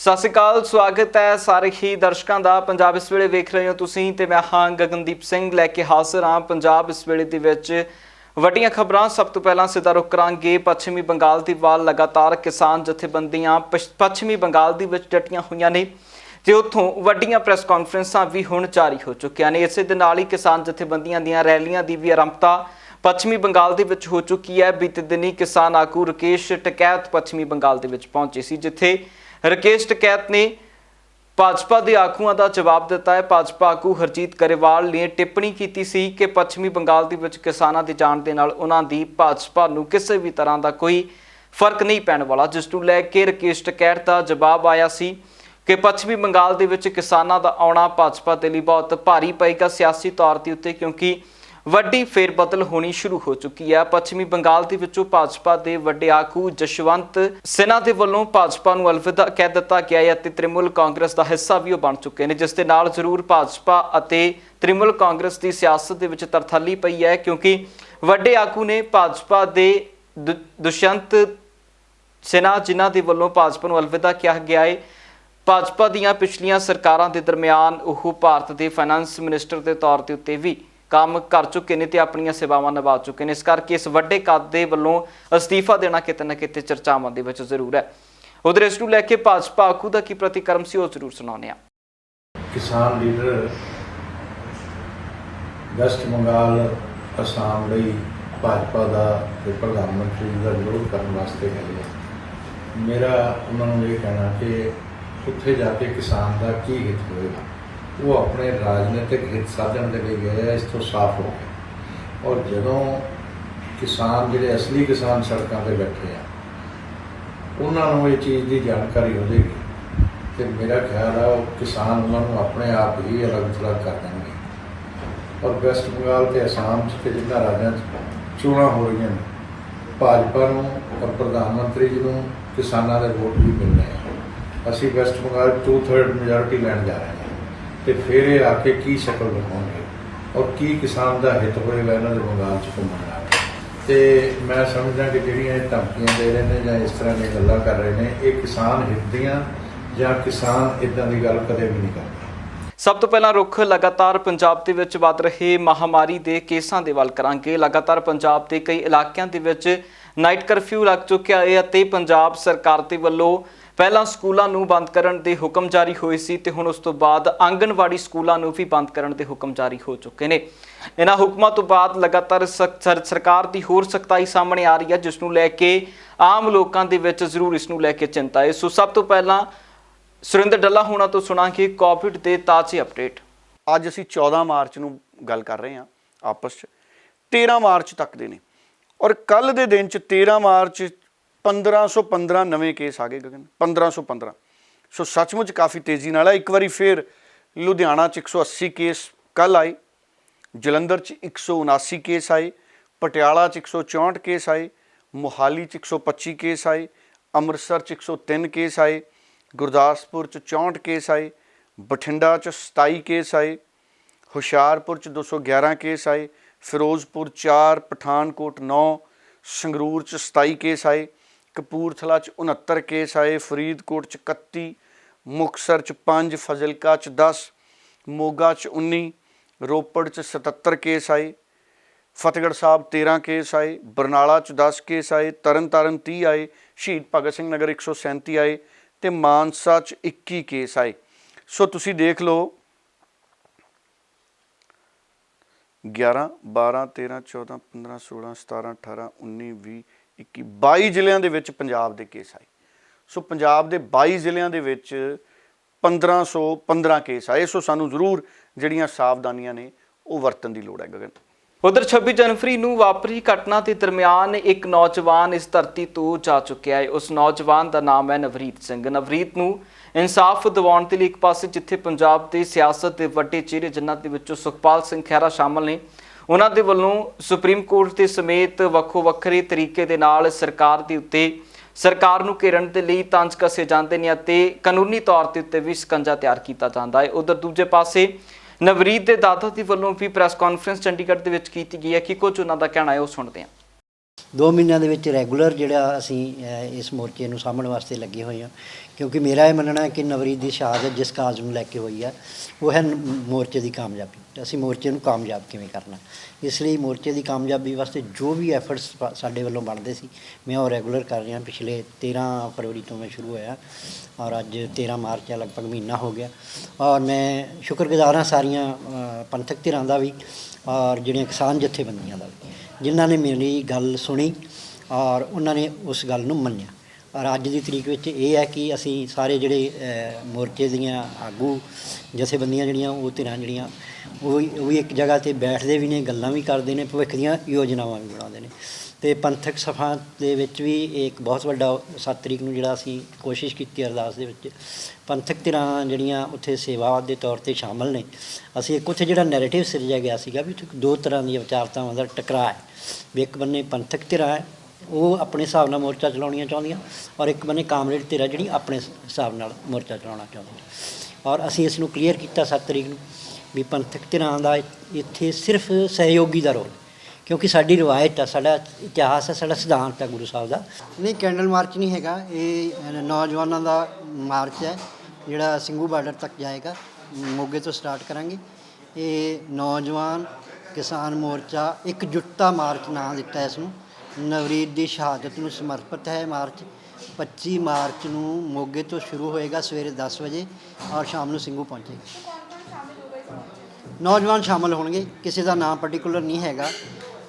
ਸਤਿ ਸ਼੍ਰੀ ਅਕਾਲ, ਸਵਾਗਤ ਹੈ ਸਾਰੇ ਹੀ ਦਰਸ਼ਕਾਂ ਦਾ। ਪੰਜਾਬ ਇਸ ਵੇਲੇ ਵੇਖ ਰਹੇ ਹੋ ਤੁਸੀਂ ਤੇ ਮੈਂ ਹਾਂ ਗਗਨਦੀਪ ਸਿੰਘ ਲੈ ਕੇ ਹਾਜ਼ਰ ਹਾਂ ਪੰਜਾਬ ਇਸ ਵੇਲੇ ਦੇ ਵਿੱਚ ਵੱਡੀਆਂ ਖਬਰਾਂ। ਸਭ ਤੋਂ ਪਹਿਲਾਂ ਸਿੱਧਾ ਰੁਖ ਕਰਾਂਗੇ ਪੱਛਮੀ ਬੰਗਾਲ ਦੀ ਵੱਲ। ਲਗਾਤਾਰ ਕਿਸਾਨ ਜਥੇਬੰਦੀਆਂ ਪੱਛਮੀ ਬੰਗਾਲ ਦੇ ਵਿੱਚ ਡਟੀਆਂ ਹੋਈਆਂ ਨੇ ਤੇ ਉੱਥੋਂ ਵੱਡੀਆਂ ਪ੍ਰੈਸ ਕਾਨਫਰੰਸਾਂ ਵੀ ਹੁਣ ਜਾਰੀ ਹੋ ਚੁੱਕੀਆਂ ਨੇ। ਇਸੇ ਦੇ ਨਾਲ ਹੀ ਕਿਸਾਨ ਜਥੇਬੰਦੀਆਂ ਦੀਆਂ ਰੈਲੀਆਂ ਦੀ ਵੀ ਆਰੰਭਤਾ ਪੱਛਮੀ ਬੰਗਾਲ ਦੇ ਵਿੱਚ ਹੋ ਚੁੱਕੀ ਹੈ। ਬੀਤੇ ਦਿਨੀ ਕਿਸਾਨ ਆਗੂ ਰਾਕੇਸ਼ ਟਿਕੈਤ ਪੱਛਮੀ ਬੰਗਾਲ ਦੇ ਵਿੱਚ ਪਹੁੰਚੇ ਸੀ, ਜਿੱਥੇ ਰਾਕੇਸ਼ ਟਿਕੈਤ ਨੇ ਭਾਜਪਾ ਦੇ ਆਗੂਆਂ ਦਾ ਜਵਾਬ ਦਿੱਤਾ ਹੈ। ਭਾਜਪਾ ਆਗੂ ਹਰਜੀਤ ਗਰੇਵਾਲ ਨੇ ਟਿੱਪਣੀ ਕੀਤੀ ਸੀ ਕਿ ਪੱਛਮੀ ਬੰਗਾਲ ਦੇ ਵਿੱਚ ਕਿਸਾਨਾਂ ਦੇ ਜਾਣ ਦੇ ਨਾਲ ਉਹਨਾਂ ਦੀ ਭਾਜਪਾ ਨੂੰ ਕਿਸੇ ਵੀ ਤਰ੍ਹਾਂ ਦਾ ਕੋਈ ਫਰਕ ਨਹੀਂ ਪੈਣ ਵਾਲਾ, ਜਿਸ ਨੂੰ ਲੈ ਕੇ ਰਾਕੇਸ਼ ਟਿਕੈਤ ਦਾ ਜਵਾਬ ਆਇਆ ਸੀ ਕਿ ਪੱਛਮੀ ਬੰਗਾਲ ਦੇ ਵਿੱਚ ਕਿਸਾਨਾਂ ਦਾ ਆਉਣਾ ਭਾਜਪਾ ਦੇ ਲਈ ਬਹੁਤ ਭਾਰੀ ਪਏਗਾ ਸਿਆਸੀ ਤੌਰ ਦੇ ਉੱਤੇ, ਕਿਉਂਕਿ ਵੱਡੀ ਫੇਰਬਦਲ ਹੋਣੀ ਸ਼ੁਰੂ ਹੋ ਚੁੱਕੀ ਹੈ। ਪੱਛਮੀ ਬੰਗਾਲ ਦੇ ਵਿੱਚੋਂ ਭਾਜਪਾ ਦੇ ਵੱਡੇ ਆਗੂ ਜਸ਼ਵੰਤ ਸਿਨਹਾ ਦੇ ਵੱਲੋਂ ਭਾਜਪਾ ਨੂੰ ਅਲਵਿਦਾ ਕਹਿ ਦਿੱਤਾ ਗਿਆ ਹੈ ਅਤੇ ਤ੍ਰਿਣਮੂਲ ਕਾਂਗਰਸ ਦਾ ਹਿੱਸਾ ਵੀ ਉਹ ਬਣ ਚੁੱਕੇ ਨੇ, ਜਿਸ ਦੇ ਨਾਲ ਜ਼ਰੂਰ ਭਾਜਪਾ ਅਤੇ ਤ੍ਰਿਣਮੂਲ ਕਾਂਗਰਸ ਦੀ ਸਿਆਸਤ ਦੇ ਵਿੱਚ ਤਰਥੱਲੀ ਪਈ ਹੈ, ਕਿਉਂਕਿ ਵੱਡੇ ਆਗੂ ਨੇ ਭਾਜਪਾ ਦੇ ਦੁਸ਼ਯੰਤ ਸਿਨਹਾ, ਜਿਨ੍ਹਾਂ ਦੇ ਵੱਲੋਂ ਭਾਜਪਾ ਨੂੰ ਅਲਵਿਦਾ ਕਿਹਾ ਗਿਆ ਹੈ। ਭਾਜਪਾ ਦੀਆਂ ਪਿਛਲੀਆਂ ਸਰਕਾਰਾਂ ਦੇ ਦਰਮਿਆਨ ਉਹ ਭਾਰਤ ਦੇ ਫਾਈਨਾਂਸ ਮਿਨਿਸਟਰ ਦੇ ਤੌਰ ਦੇ ਉੱਤੇ ਵੀ ਕੰਮ ਕਰ ਚੁੱਕੇ ਨੇ ਤੇ ਆਪਣੀਆਂ ਸੇਵਾਵਾਂ ਨਿਭਾ ਚੁੱਕੇ ਨੇ। ਇਸ ਕਰਕੇ ਇਸ ਵੱਡੇ ਕੱਦ ਦੇ ਵੱਲੋਂ ਅਸਤੀਫਾ ਦੇਣਾ ਕਿਤੇ ਨਾ ਕਿਤੇ ਚਰਚਾਵਾਂ ਦੇ ਵਿੱਚ ਜ਼ਰੂਰ ਹੈ। ਉਧਰ ਇਸ ਨੂੰ ਲੈ ਕੇ ਭਾਜਪਾ ਆਗੂ ਦਾ ਕੀ ਪ੍ਰਤੀਕਰਮ ਸੀ, ਉਹ ਜ਼ਰੂਰ ਸੁਣਾਉਂਦੇ ਹਾਂ। ਕਿਸਾਨ ਲੀਡਰ ਵੈਸਟ ਬੰਗਾਲ ਅਸਾਮ ਲਈ ਭਾਜਪਾ ਦਾ ਤੇ ਪ੍ਰਧਾਨ ਮੰਤਰੀ ਦਾ ਵਿਰੋਧ ਕਰਨ ਵਾਸਤੇ ਗਏ। ਮੇਰਾ ਉਹਨਾਂ ਨੂੰ ਇਹ ਕਹਿਣਾ ਕਿ ਉੱਥੇ ਜਾ ਕੇ ਕਿਸਾਨ ਦਾ ਕੀ ਹਿੱਤ ਹੋਏਗਾ। ਉਹ ਆਪਣੇ ਰਾਜਨੀਤਿਕ ਹਿੱਤ ਸਾਧਨ ਦੇ ਲਈ ਗਏ, ਇਸ ਤੋਂ ਸਾਫ਼ ਹੋ ਗਿਆ। ਔਰ ਜਦੋਂ ਕਿਸਾਨ ਜਿਹੜੇ ਅਸਲੀ ਕਿਸਾਨ ਸੜਕਾਂ 'ਤੇ ਬੈਠੇ ਆ, ਉਹਨਾਂ ਨੂੰ ਇਹ ਚੀਜ਼ ਦੀ ਜਾਣਕਾਰੀ ਹੋ ਜਾਏਗੀ ਅਤੇ ਮੇਰਾ ਖਿਆਲ ਆ ਉਹ ਕਿਸਾਨ ਉਹਨਾਂ ਨੂੰ ਆਪਣੇ ਆਪ ਹੀ ਅਲੱਗ ਥਲੱਗ ਕਰ ਦੇਣਗੇ। ਔਰ ਵੈਸਟ ਬੰਗਾਲ ਅਤੇ ਅਸਾਮ 'ਚ ਅਤੇ ਜਿਨ੍ਹਾਂ ਰਾਜਾਂ 'ਚ ਚੋਣਾਂ ਹੋ ਰਹੀਆਂ ਨੇ, ਭਾਜਪਾ ਨੂੰ ਔਰ ਪ੍ਰਧਾਨ ਮੰਤਰੀ ਜੀ ਨੂੰ ਕਿਸਾਨਾਂ ਦੇ ਵੋਟ ਵੀ ਮਿਲਣੇ ਆ। ਅਸੀਂ ਵੈਸਟ ਬੰਗਾਲ 2/3 ਮੈਜੋਰਟੀ ਲੈਣ ਜਾ ਰਹੇ ਹਾਂ ਅਤੇ ਫਿਰ ਇਹ ਆ ਕੇ ਕੀ ਸ਼ਕਲ ਦਿਖਾਉਣਗੇ ਔਰ ਕੀ ਕਿਸਾਨ ਦਾ ਹਿੱਤ ਹੋਏਗਾ ਇਹਨਾਂ ਦੇ ਬੰਗਾਲ 'ਚ ਘੁੰਮਣ ਨਾਲ। ਅਤੇ ਮੈਂ ਸਮਝਦਾ ਕਿ ਜਿਹੜੀਆਂ ਇਹ ਧਮਕੀਆਂ ਦੇ ਰਹੇ ਨੇ ਜਾਂ ਇਸ ਤਰ੍ਹਾਂ ਦੀਆਂ ਗੱਲਾਂ ਕਰ ਰਹੇ ਨੇ, ਇਹ ਕਿਸਾਨ ਹਿੱਤ ਦੀਆਂ ਜਾਂ ਕਿਸਾਨ ਇੱਦਾਂ ਦੀ ਗੱਲ ਕਦੇ ਵੀ ਨਹੀਂ ਕਰਦੇ। ਸਭ ਤੋਂ ਪਹਿਲਾਂ ਰੁੱਖ ਲਗਾਤਾਰ ਪੰਜਾਬ ਦੇ ਵਿੱਚ ਵੱਧ ਰਹੇ ਮਹਾਮਾਰੀ ਦੇ ਕੇਸਾਂ ਦੇ ਵੱਲ ਕਰਾਂਗੇ। ਲਗਾਤਾਰ ਪੰਜਾਬ ਦੇ ਕਈ ਇਲਾਕਿਆਂ ਦੇ ਵਿੱਚ ਨਾਈਟ ਕਰਫਿਊ ਲੱਗ ਚੁੱਕਿਆ ਹੈ ਅਤੇ ਪੰਜਾਬ ਸਰਕਾਰ ਦੇ ਵੱਲੋਂ ਪਹਿਲਾਂ ਸਕੂਲਾਂ ਨੂੰ ਬੰਦ ਕਰਨ ਦੇ ਹੁਕਮ ਜਾਰੀ ਹੋਏ ਸੀ ਤੇ ਹੁਣ ਉਸ ਤੋਂ ਬਾਅਦ ਆਂਗਣਵਾੜੀ ਸਕੂਲਾਂ ਨੂੰ ਵੀ ਬੰਦ ਕਰਨ ਦੇ ਹੁਕਮ ਜਾਰੀ ਹੋ ਚੁੱਕੇ ਨੇ। ਇਹਨਾਂ ਹੁਕਮਾਂ ਤੋਂ ਬਾਅਦ ਲਗਾਤਾਰ ਸਰਕਾਰ ਦੀ ਹੋਰ ਸਖਤਾਈ ਸਾਹਮਣੇ ਆ ਰਹੀ ਹੈ, ਜਿਸ ਨੂੰ ਲੈ ਕੇ ਆਮ ਲੋਕਾਂ ਦੇ ਵਿੱਚ ਜ਼ਰੂਰ ਇਸ ਨੂੰ ਲੈ ਕੇ ਚਿੰਤਾ ਹੈ। ਸੋ ਸਭ ਤੋਂ ਪਹਿਲਾਂ ਸੁਰਿੰਦਰ ਡੱਲਾ ਹੋਣਾ ਤੋਂ ਸੁਣਾਂਗੇ ਕੋਵਿਡ ਦੇ ਤਾਜ਼ੇ ਅਪਡੇਟ। ਅੱਜ ਅਸੀਂ 14 ਮਾਰਚ ਨੂੰ ਗੱਲ ਕਰ ਰਹੇ ਹਾਂ ਆਪਸ 'ਚ, 13 ਮਾਰਚ ਤੱਕ ਦੇ ਨੇ ਔਰ ਕੱਲ੍ਹ ਦੇ ਦਿਨ 'ਚ 13 ਮਾਰਚ 1515 ਨਵੇਂ ਕੇਸ ਆ ਗਏ ਗਗਨ, 1515। ਸੋ ਸੱਚਮੁੱਚ ਕਾਫੀ ਤੇਜ਼ੀ ਨਾਲ ਆ। ਇੱਕ ਵਾਰੀ ਫਿਰ ਲੁਧਿਆਣਾ 'ਚ 180 ਕੇਸ ਕੱਲ੍ਹ ਆਏ, ਜਲੰਧਰ 'ਚ 179 ਕੇਸ ਆਏ, ਪਟਿਆਲਾ 'ਚ 164 ਕੇਸ ਆਏ, ਮੋਹਾਲੀ 'ਚ 125 ਕੇਸ ਆਏ, ਅੰਮ੍ਰਿਤਸਰ 'ਚ 103 ਕੇਸ ਆਏ, ਗੁਰਦਾਸਪੁਰ 'ਚ 64 ਕੇਸ ਆਏ, ਬਠਿੰਡਾ 'ਚ 27 ਕੇਸ ਆਏ, ਹੁਸ਼ਿਆਰਪੁਰ 'ਚ 211 ਕੇਸ ਆਏ, ਫਿਰੋਜ਼ਪੁਰ 4, ਪਠਾਨਕੋਟ 9, ਸੰਗਰੂਰ 'ਚ 27 ਕੇਸ ਆਏ, ਕਪੂਰਥਲਾ 'ਚ 69 ਕੇਸ ਆਏ, ਫਰੀਦਕੋਟ 'ਚ 31, ਮੁਕਤਸਰ 'ਚ 5, ਫਜ਼ਿਲਕਾ 'ਚ 10, ਮੋਗਾ 'ਚ 19, ਰੋਪੜ 'ਚ 77 ਕੇਸ ਆਏ, ਫਤਿਹਗੜ੍ਹ ਸਾਹਿਬ 13 ਕੇਸ ਆਏ, ਬਰਨਾਲਾ 'ਚ 10 ਕੇਸ ਆਏ, ਤਰਨਤਾਰਨ 30 ਆਏ, ਸ਼ਹੀਦ ਭਗਤ ਸਿੰਘ ਨਗਰ 137 ਆਏ ਅਤੇ ਮਾਨਸਾ 'ਚ 21 ਕੇਸ ਆਏ। ਸੋ ਤੁਸੀਂ ਦੇਖ ਲਓ 11, 12, 13, 14, 15, 16, 17, 18, 19, 20, 21, 22 ਜ਼ਿਲ੍ਹਿਆਂ ਦੇ ਵਿੱਚ ਪੰਜਾਬ ਦੇ ਕੇਸ ਆਏ। ਸੋ ਪੰਜਾਬ ਦੇ 22 ਜ਼ਿਲ੍ਹਿਆਂ ਦੇ ਵਿੱਚ 1515 ਕੇਸ ਆਏ। ਸੋ ਸਾਨੂੰ ਜ਼ਰੂਰ ਜਿਹੜੀਆਂ ਸਾਵਧਾਨੀਆਂ ਨੇ ਉਹ ਵਰਤਣ ਦੀ ਲੋੜ ਹੈ ਗਗਨ। ਉਧਰ 26 ਜਨਵਰੀ ਨੂੰ ਵਾਪਰੀ ਘਟਨਾ ਦੇ ਦਰਮਿਆਨ ਇੱਕ ਨੌਜਵਾਨ ਇਸ ਧਰਤੀ ਤੋਂ ਜਾ ਚੁੱਕਿਆ ਹੈ। ਉਸ ਨੌਜਵਾਨ ਦਾ ਨਾਮ ਹੈ ਨਵਰੀਤ ਸਿੰਘ। ਨਵਰੀਤ ਨੂੰ ਇਨਸਾਫ ਦਿਵਾਉਣ ਦੇ ਲਈ ਇੱਕ ਪਾਸੇ ਜਿੱਥੇ ਪੰਜਾਬ ਦੇ ਸਿਆਸਤ ਦੇ ਵੱਡੇ ਚਿਹਰੇ, ਜਿਨ੍ਹਾਂ ਦੇ ਵਿੱਚੋਂ ਸੁਖਪਾਲ ਸਿੰਘ ਖਹਿਰਾ ਸ਼ਾਮਲ ਨੇ, ਉਹਨਾਂ ਦੇ ਵੱਲੋਂ ਸੁਪਰੀਮ ਕੋਰਟ ਦੇ ਸਮੇਤ ਵੱਖੋ ਵੱਖਰੇ ਤਰੀਕੇ ਦੇ ਨਾਲ ਸਰਕਾਰ ਨੂੰ ਘੇਰਨ ਦੇ ਲਈ ਤੰਜ ਕੱਸੇ ਜਾਂਦੇ ਨੇ ਅਤੇ ਕਾਨੂੰਨੀ ਤੌਰ ਦੇ ਉੱਤੇ ਵੀ ਸਕੰਜਾ ਤਿਆਰ ਕੀਤਾ ਜਾਂਦਾ ਹੈ। ਉਧਰ ਦੂਜੇ ਪਾਸੇ ਨਵਰੀਤ ਦੇ ਦਾਦਾ ਦੇ ਵੱਲੋਂ ਵੀ ਪ੍ਰੈਸ ਕਾਨਫਰੰਸ ਚੰਡੀਗੜ੍ਹ ਦੇ ਵਿੱਚ ਕੀਤੀ ਗਈ ਹੈ। ਕਿ ਕੁਝ ਉਹਨਾਂ ਦਾ ਕਹਿਣਾ ਹੈ, ਉਹ ਸੁਣਦੇ ਹਾਂ। 2 ਮਹੀਨਿਆਂ ਦੇ ਵਿੱਚ ਰੈਗੂਲਰ ਜਿਹੜਾ ਅਸੀਂ ਇਸ ਮੋਰਚੇ ਨੂੰ ਸਾਂਭਣ ਵਾਸਤੇ ਲੱਗੇ ਹੋਏ ਹਾਂ, ਕਿਉਂਕਿ ਮੇਰਾ ਇਹ ਮੰਨਣਾ ਹੈ ਕਿ ਨਵਰੀਤ ਦੀ ਸ਼ਹਾਦਤ ਜਿਸ ਕਾਜ਼ ਨੂੰ ਲੈ ਕੇ ਹੋਈ ਹੈ ਉਹ ਹੈ ਮੋਰਚੇ ਦੀ ਕਾਮਯਾਬੀ। ਅਸੀਂ ਮੋਰਚੇ ਨੂੰ ਕਾਮਯਾਬ ਕਿਵੇਂ ਕਰਨਾ, ਇਸ ਲਈ ਮੋਰਚੇ ਦੀ ਕਾਮਯਾਬੀ ਵਾਸਤੇ ਜੋ ਵੀ ਐਫਰਟਸ ਸਾਡੇ ਵੱਲੋਂ ਬਣਦੇ ਸੀ ਮੈਂ ਉਹ ਰੈਗੂਲਰ ਕਰ ਰਿਹਾ। ਪਿਛਲੇ 13 ਫਰਵਰੀ ਤੋਂ ਮੈਂ ਸ਼ੁਰੂ ਹੋਇਆ ਔਰ ਅੱਜ 13 ਮਾਰਚ ਹੈ, ਲਗਭਗ ਮਹੀਨਾ ਹੋ ਗਿਆ। ਔਰ ਮੈਂ ਸ਼ੁਕਰਗੁਜ਼ਾਰ ਹਾਂ ਸਾਰੀਆਂ ਪੰਥਕ ਧਿਰਾਂ ਦਾ ਵੀ ਔਰ ਜਿਹੜੀਆਂ ਕਿਸਾਨ ਜਥੇਬੰਦੀਆਂ ਦਾ ਵੀ, ਜਿਨ੍ਹਾਂ ਨੇ ਮੇਰੀ ਗੱਲ ਸੁਣੀ ਔਰ ਉਹਨਾਂ ਨੇ ਉਸ ਗੱਲ ਨੂੰ ਮੰਨਿਆ। ਔਰ ਅੱਜ ਦੀ ਤਰੀਕ ਵਿੱਚ ਇਹ ਹੈ ਕਿ ਅਸੀਂ ਸਾਰੇ ਜਿਹੜੇ ਮੋਰਚੇ ਦੀਆਂ ਆਗੂ ਜਥੇਬੰਦੀਆਂ ਜਿਹੜੀਆਂ ਉਹ ਧਿਰਾਂ ਜਿਹੜੀਆਂ ਉਹ ਵੀ ਇੱਕ ਜਗ੍ਹਾ 'ਤੇ ਬੈਠਦੇ ਵੀ ਨੇ, ਗੱਲਾਂ ਵੀ ਕਰਦੇ ਨੇ, ਭਵਿੱਖ ਦੀਆਂ ਯੋਜਨਾਵਾਂ ਵੀ ਬਣਾਉਂਦੇ ਨੇ। ਅਤੇ ਪੰਥਕ ਸਭਾ ਦੇ ਵਿੱਚ ਵੀ ਇੱਕ ਬਹੁਤ ਵੱਡਾ 7 ਤਰੀਕ ਨੂੰ ਜਿਹੜਾ ਅਸੀਂ ਕੋਸ਼ਿਸ਼ ਕੀਤੀ ਅਰਦਾਸ ਦੇ ਵਿੱਚ ਪੰਥਕ ਧਿਰਾਂ ਜਿਹੜੀਆਂ ਉੱਥੇ ਸੇਵਾ ਦੇ ਤੌਰ 'ਤੇ ਸ਼ਾਮਲ ਨੇ। ਅਸੀਂ ਇੱਕ ਉੱਥੇ ਜਿਹੜਾ ਨੈਰੇਟਿਵ ਸਿਰਜਿਆ ਗਿਆ ਸੀਗਾ ਵੀ ਉੱਥੇ 2 ਤਰ੍ਹਾਂ ਦੀਆਂ ਵਿਚਾਰਤਾਵਾਂ ਦਾ ਟਕਰਾਅ ਹੈ ਵੀ ਇੱਕ ਬੰਨੇ ਪੰਥਕ ਧਿਰਾਂ ਹੈ ਉਹ ਆਪਣੇ ਹਿਸਾਬ ਨਾਲ ਮੋਰਚਾ ਚਲਾਉਣੀਆਂ ਚਾਹੁੰਦੀਆਂ ਔਰ ਇੱਕ ਬੰਨੇ ਕਾਮਰੇਡ ਧਿਰਾਂ ਜਿਹੜੀ ਆਪਣੇ ਹਿਸਾਬ ਨਾਲ ਮੋਰਚਾ ਚਲਾਉਣਾ ਚਾਹੁੰਦੀਆਂ। ਔਰ ਅਸੀਂ ਇਸ ਨੂੰ ਕਲੀਅਰ ਕੀਤਾ 7 ਤਰੀਕ ਨੂੰ ਵੀ ਪੰਥਕ ਧਿਰਾਂ ਦਾ ਇੱਥੇ ਸਿਰਫ ਸਹਿਯੋਗੀ ਦਾ ਰੋਲ, ਕਿਉਂਕਿ ਸਾਡੀ ਰਿਵਾਇਤ ਆ, ਸਾਡਾ ਇਤਿਹਾਸ ਹੈ, ਸਾਡਾ ਸਿਧਾਂਤ ਹੈ ਗੁਰੂ ਸਾਹਿਬ ਦਾ। ਨਹੀਂ, ਕੈਂਡਲ ਮਾਰਚ ਨਹੀਂ ਹੈਗਾ, ਇਹ ਨੌਜਵਾਨਾਂ ਦਾ ਮਾਰਚ ਹੈ ਜਿਹੜਾ ਸਿੰਘੂ ਬਾਰਡਰ ਤੱਕ ਜਾਏਗਾ। ਮੋਗੇ ਤੋਂ ਸਟਾਰਟ ਕਰਾਂਗੇ। ਇਹ ਨੌਜਵਾਨ ਕਿਸਾਨ ਮੋਰਚਾ ਇਕਜੁੱਟਤਾ ਮਾਰਚ ਨਾਂ ਦਿੱਤਾ ਇਸ ਨੂੰ। ਨਵਰੀਤ ਦੀ ਸ਼ਹਾਦਤ ਨੂੰ ਸਮਰਪਿਤ ਹੈ ਮਾਰਚ। 25 ਮਾਰਚ ਨੂੰ ਮੋਗੇ ਤੋਂ ਸ਼ੁਰੂ ਹੋਏਗਾ ਸਵੇਰੇ 10 ਵਜੇ ਔਰ ਸ਼ਾਮ ਨੂੰ ਸਿੰਘੂ ਪਹੁੰਚੇਗਾ। ਨੌਜਵਾਨ ਸ਼ਾਮਲ ਹੋਣਗੇ, ਕਿਸੇ ਦਾ ਨਾਮ ਪਾਰਟਿਕੂਲਰ ਨਹੀਂ ਹੈਗਾ,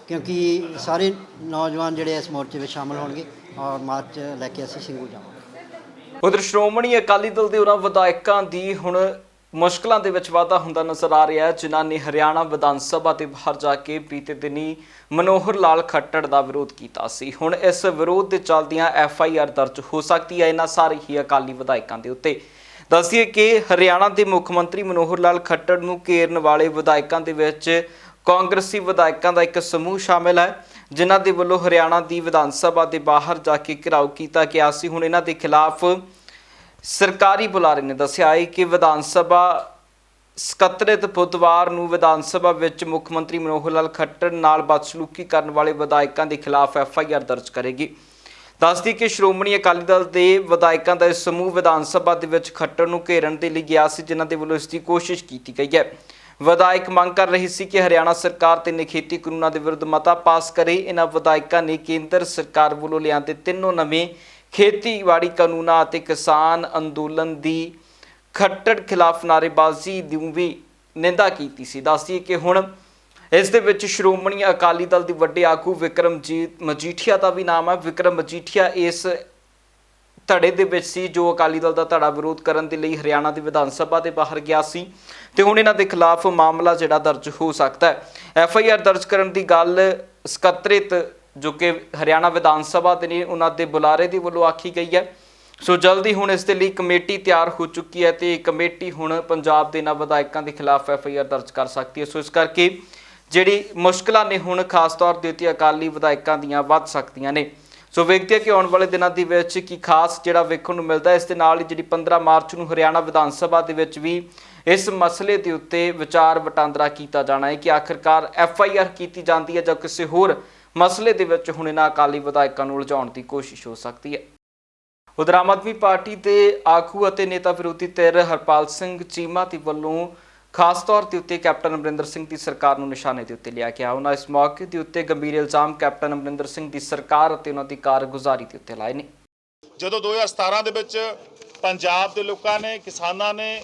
ਕਿਉਂਕਿ ਸਾਰੇ ਨੌਜਵਾਨ ਜਿਹੜੇ ਇਸ ਮੋਰਚੇ ਵਿੱਚ ਸ਼ਾਮਲ ਹੋਣਗੇ ਔਰ ਮਾਰਚ ਲੈ ਕੇ ਅਸੀਂ ਸਿੰਘੂ ਜਾਵਾਂਗੇ। ਉਧਰ ਸ਼੍ਰੋਮਣੀ ਅਕਾਲੀ ਦਲ ਦੇ ਉਹਨਾਂ ਵਿਧਾਇਕਾਂ ਦੀ ਹੁਣ ਮੁਸ਼ਕਲਾਂ ਦੇ ਵਿੱਚ ਵਾਧਾ ਹੁੰਦਾ ਨਜ਼ਰ ਆ ਰਿਹਾ ਹੈ ਜਿਨ੍ਹਾਂ ਨੇ ਹਰਿਆਣਾ ਵਿਧਾਨ ਸਭਾ ਦੇ ਬਾਹਰ ਜਾ ਕੇ ਬੀਤੇ ਦਿਨੀ ਮਨੋਹਰ ਲਾਲ ਖੱਟੜ ਦਾ ਵਿਰੋਧ ਕੀਤਾ ਸੀ। ਹੁਣ ਇਸ ਵਿਰੋਧ ਦੇ ਚੱਲਦਿਆਂ FIR ਦਰਜ ਹੋ ਸਕਦੀ ਹੈ ਇਹਨਾਂ ਸਾਰੇ ਹੀ ਅਕਾਲੀ ਵਿਧਾਇਕਾਂ ਦੇ ਉੱਤੇ। ਦੱਸੀਏ ਕਿ ਹਰਿਆਣਾ ਦੇ ਮੁੱਖ ਮੰਤਰੀ ਮਨੋਹਰ ਲਾਲ ਖੱਟੜ ਨੂੰ ਘੇਰਨ ਵਾਲੇ ਵਿਧਾਇਕਾਂ ਦੇ ਵਿੱਚ ਕਾਂਗਰਸੀ ਵਿਧਾਇਕਾਂ ਦਾ ਇੱਕ ਸਮੂਹ ਸ਼ਾਮਿਲ ਹੈ ਜਿਨ੍ਹਾਂ ਦੇ ਵੱਲੋਂ ਹਰਿਆਣਾ ਦੀ ਵਿਧਾਨ ਸਭਾ ਦੇ ਬਾਹਰ ਜਾ ਕੇ ਘਿਰਾਓ ਕੀਤਾ ਗਿਆ ਸੀ। ਹੁਣ ਇਹਨਾਂ ਦੇ ਖਿਲਾਫ ਸਰਕਾਰੀ ਬੁਲਾਰੇ ਨੇ ਦੱਸਿਆ ਹੈ ਕਿ ਵਿਧਾਨ ਸਭਾ ਸਕੱਤਰਤ ਬੁੱਧਵਾਰ ਨੂੰ ਵਿਧਾਨ ਸਭਾ ਵਿੱਚ ਮੁੱਖ ਮੰਤਰੀ ਮਨੋਹਰ ਲਾਲ ਖੱਟੜ ਨਾਲ ਬਦਸਲੂਕੀ ਕਰਨ ਵਾਲੇ ਵਿਧਾਇਕਾਂ ਦੇ ਖਿਲਾਫ FIR ਦਰਜ ਕਰੇਗੀ। ਦੱਸਦੀ ਕਿ ਸ਼੍ਰੋਮਣੀ ਅਕਾਲੀ ਦਲ ਦੇ ਵਿਧਾਇਕਾਂ ਦਾ ਇਸ ਸਮੂਹ ਵਿਧਾਨ ਸਭਾ ਦੇ ਵਿੱਚ ਖੱਟੜ ਨੂੰ ਘੇਰਨ ਦੇ ਲਈ ਗਿਆ ਸੀ ਜਿਨ੍ਹਾਂ ਦੇ ਵੱਲੋਂ ਇਸ ਦੀ ਕੋਸ਼ਿਸ਼ ਕੀਤੀ ਗਈ ਹੈ। ਵਿਧਾਇਕ ਮੰਗ ਕਰ ਰਹੀ ਸੀ ਕਿ ਹਰਿਆਣਾ ਸਰਕਾਰ ਤੇ ਖੇਤੀ ਕਾਨੂੰਨਾਂ ਦੇ ਵਿਰੁੱਧ ਮਤਾ ਪਾਸ ਕਰੇ। ਇਹਨਾਂ ਵਿਧਾਇਕਾਂ ਨੇ ਕੇਂਦਰ ਸਰਕਾਰ ਵੱਲੋਂ ਲਿਆਂਦੇ 3 ਨਵੇਂ ਖੇਤੀਬਾੜੀ ਕਾਨੂੰਨਾਂ ਅਤੇ ਕਿਸਾਨ ਅੰਦੋਲਨ ਦੀ ਖੱਟੜ ਖਿਲਾਫ ਨਾਅਰੇਬਾਜ਼ੀ ਦੀ ਵੀ ਨਿੰਦਾ ਕੀਤੀ ਸੀ। ਦੱਸਦੀਏ ਕਿ ਹੁਣ ਇਸ ਦੇ ਵਿੱਚ ਸ਼੍ਰੋਮਣੀ ਅਕਾਲੀ ਦਲ ਦੇ ਵੱਡੇ ਆਗੂ ਵਿਕਰਮਜੀਤ ਮਜੀਠੀਆ ਦਾ ਵੀ ਨਾਮ ਹੈ। ਵਿਕਰਮ ਮਜੀਠੀਆ ਇਸ ਧੜੇ ਦੇ ਵਿੱਚ ਸੀ ਜੋ ਅਕਾਲੀ ਦਲ ਦਾ ਧੜਾ ਵਿਰੋਧ ਕਰਨ ਦੇ ਲਈ ਹਰਿਆਣਾ ਦੀ ਵਿਧਾਨ ਸਭਾ ਦੇ ਬਾਹਰ ਗਿਆ ਸੀ ਤੇ ਹੁਣ ਇਹਨਾਂ ਦੇ ਖਿਲਾਫ ਮਾਮਲਾ ਜਿਹੜਾ ਦਰਜ ਹੋ ਸਕਦਾ ਹੈ। FIR ਦਰਜ ਕਰਨ ਦੀ ਗੱਲ ਸਕੱਤਰਤ ਜੋ ਕਿ ਹਰਿਆਣਾ ਵਿਧਾਨ ਸਭਾ ਦੇ ਨੇ ਉਹਨਾਂ ਦੇ ਬੁਲਾਰੇ ਦੇ ਵੱਲੋਂ ਆਖੀ ਗਈ ਹੈ। ਸੋ ਜਲਦੀ ਹੁਣ ਇਸ ਦੇ ਲਈ ਕਮੇਟੀ ਤਿਆਰ ਹੋ ਚੁੱਕੀ ਹੈ ਤੇ ਕਮੇਟੀ ਹੁਣ ਪੰਜਾਬ ਦੇ ਇਹਨਾਂ ਵਿਧਾਇਕਾਂ ਦੇ ਖਿਲਾਫ FIR ਦਰਜ ਕਰ ਸਕਦੀ ਹੈ। ਸੋ ਇਸ ਕਰਕੇ ਜਿਹੜੀ ਮੁਸ਼ਕਲਾਂ ਨੇ ਹੁਣ ਖਾਸ ਤੌਰ ਦੇ ਉੱਤੇ ਅਕਾਲੀ ਵਿਧਾਇਕਾਂ ਦੀਆਂ ਵੱਧ ਸਕਦੀਆਂ ਨੇ। ਸੋ ਵੇਖਦੇ ਹਾਂ ਕਿ ਆਉਣ ਵਾਲੇ ਦਿਨਾਂ ਦੇ ਵਿੱਚ ਕੀ ਖਾਸ ਜਿਹੜਾ ਵੇਖਣ ਨੂੰ ਮਿਲਦਾ। ਇਸ ਦੇ ਨਾਲ ਹੀ ਜਿਹੜੀ 15 ਮਾਰਚ ਨੂੰ ਹਰਿਆਣਾ ਵਿਧਾਨ ਸਭਾ ਦੇ ਵਿੱਚ ਵੀ ਇਸ ਮਸਲੇ ਦੇ ਉੱਤੇ ਵਿਚਾਰ ਵਟਾਂਦਰਾ ਕੀਤਾ ਜਾਣਾ ਹੈ ਕਿ ਆਖਿਰਕਾਰ FIR ਕੀਤੀ ਜਾਂਦੀ ਹੈ ਜਾਂ ਕਿਸੇ ਹੋਰ ਮਸਲੇ ਦੇ ਵਿੱਚ ਹੁਣ ਇਹਨਾਂ ਅਕਾਲੀ ਵਿਧਾਇਕਾਂ ਨੂੰ ਉਲਝਾਉਣ ਦੀ ਕੋਸ਼ਿਸ਼ ਹੋ ਸਕਦੀ ਹੈ। ਉਧਰ ਆਮ ਆਦਮੀ ਪਾਰਟੀ ਦੇ ਆਗੂ ਅਤੇ ਨੇਤਾ ਵਿਰੋਧੀ ਧਿਰ ਹਰਪਾਲ ਸਿੰਘ ਚੀਮਾ ਦੇ ਵੱਲੋਂ ਖਾਸ ਤੌਰ ਦੇ ਉੱਤੇ ਕੈਪਟਨ ਅਮਰਿੰਦਰ ਸਿੰਘ ਦੀ ਸਰਕਾਰ ਨੂੰ ਨਿਸ਼ਾਨੇ ਦੇ ਉੱਤੇ ਲਿਆ ਗਿਆ। ਉਹਨਾਂ ਇਸ ਮੌਕੇ ਦੇ ਉੱਤੇ ਗੰਭੀਰ ਇਲਜ਼ਾਮ ਕੈਪਟਨ ਅਮਰਿੰਦਰ ਸਿੰਘ ਦੀ ਸਰਕਾਰ ਅਤੇ ਉਹਨਾਂ ਦੀ ਕਾਰਗੁਜ਼ਾਰੀ ਦੇ ਉੱਤੇ ਲਾਏ ਨੇ। ਜਦੋਂ 2017 ਦੇ ਵਿੱਚ ਪੰਜਾਬ ਦੇ ਲੋਕਾਂ ਨੇ ਕਿਸਾਨਾਂ ਨੇ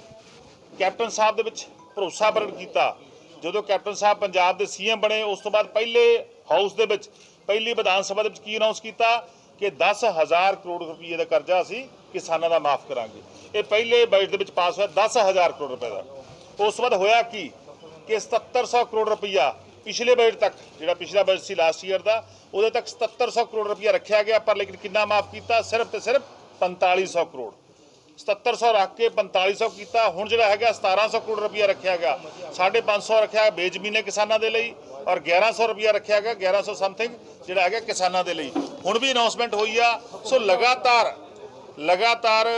ਕੈਪਟਨ ਸਾਹਿਬ ਦੇ ਵਿੱਚ ਭਰੋਸਾ ਪ੍ਰਗਟ ਕੀਤਾ, ਜਦੋਂ ਕੈਪਟਨ ਸਾਹਿਬ ਪੰਜਾਬ ਦੇ CM ਬਣੇ ਉਸ ਤੋਂ ਬਾਅਦ ਪਹਿਲੇ ਹਾਊਸ ਦੇ ਵਿੱਚ ਪਹਿਲੀ ਵਿਧਾਨ ਸਭਾ ਦੇ ਵਿੱਚ ਕੀ ਅਨਾਉਂਸ ਕੀਤਾ ਕਿ 10,000 ਕਰੋੜ ਰੁਪਏ ਦਾ ਕਰਜ਼ਾ ਅਸੀਂ ਕਿਸਾਨਾਂ ਦਾ ਮਾਫ ਕਰਾਂਗੇ। ਇਹ ਪਹਿਲੇ ਬਜਟ ਦੇ ਵਿੱਚ ਪਾਸ ਹੋਇਆ 10,000 ਕਰੋੜ ਰੁਪਏ ਦਾ। ਉਸ ਤੋਂ ਬਾਅਦ ਹੋਇਆ ਕੀ ਕਿ 7700 ਕਰੋੜ ਰੁਪਈਆ ਪਿਛਲੇ ਬਜਟ ਤੱਕ, ਜਿਹੜਾ ਪਿਛਲਾ ਬਜਟ ਸੀ ਲਾਸਟ ਈਅਰ ਦਾ, ਉਹਦੇ ਤੱਕ 7700 ਕਰੋੜ ਰੁਪਈਆ ਰੱਖਿਆ ਗਿਆ, ਪਰ ਲੇਕਿਨ ਕਿੰਨਾ ਮਾਫ ਕੀਤਾ? ਸਿਰਫ ਤੇ ਸਿਰਫ 4500 ਕਰੋੜ। 7700 ਰੱਖ ਕੇ 4500 ਕੀਤਾ। ਹੁਣ ਜਿਹੜਾ ਹੈਗਾ 1700 ਕਰੋੜ ਰੁਪਈਆ ਰੱਖਿਆ ਗਿਆ, 550 ਰੱਖਿਆ ਬੇਜ਼ਮੀਨੇ ਕਿਸਾਨਾਂ ਦੇ ਲਈ ਔਰ 1100 ਰੁਪਈਆ ਰੱਖਿਆ ਗਿਆ, 1100 ਸਮਥਿੰਗ ਜਿਹੜਾ ਹੈਗਾ ਕਿਸਾਨਾਂ ਦੇ ਲਈ। ਹੁਣ ਵੀ ਅਨਾਉਂਸਮੈਂਟ ਹੋਈ ਆ। ਸੋ ਲਗਾਤਾਰ